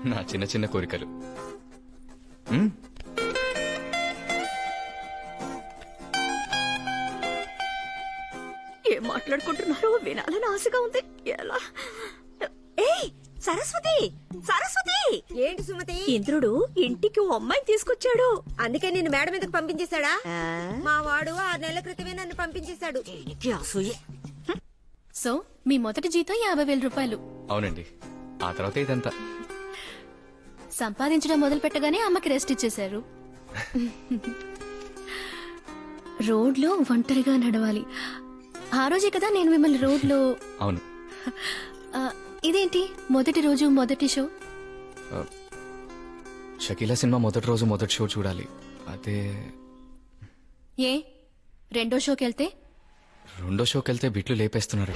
నా చిన్న చిన్న కోరికలు. ఏం మాట్లాడుకుంటున్నారో వినాలని ఆశగా ఉంది. ఎలా? ఏయ్ సరస్వతి, సరస్వతి! ఏంటి సుమతి? ఇంద్రుడు ఇంటికి ఓ అమ్మాయిని తీసుకొచ్చాడు. అందుకే నిన్ను మేడ మీదకి పంపించేశాడా? మా వాడు 6 నెలల క్రితమే నన్ను పంపించేశాడు. అసూయే. సో మీ మొదటి జీతం 50,000 రూపాయలు. అవునండి, ఆ తర్వాత ఇదంతా. సంపాదించడం మొదలు పెట్టగానే అమ్మకి రెస్ట్ ఇచ్చేశారు. రోడ్లో ఒంటరిగా నడవాలి. ఆ రోజే కదా నేను మిమ్మల్ని రోడ్లో. అవును. ఇదేంటి మొదటి రోజు మొదటి షో? షకీలా సినిమా మొదటి రోజు మొదటి షో చూడాలి. అదే. ఏ రెండో షోకి వెళ్తే? రెండో షోకి వెళ్తే బిట్లు లేపేస్తున్నారు.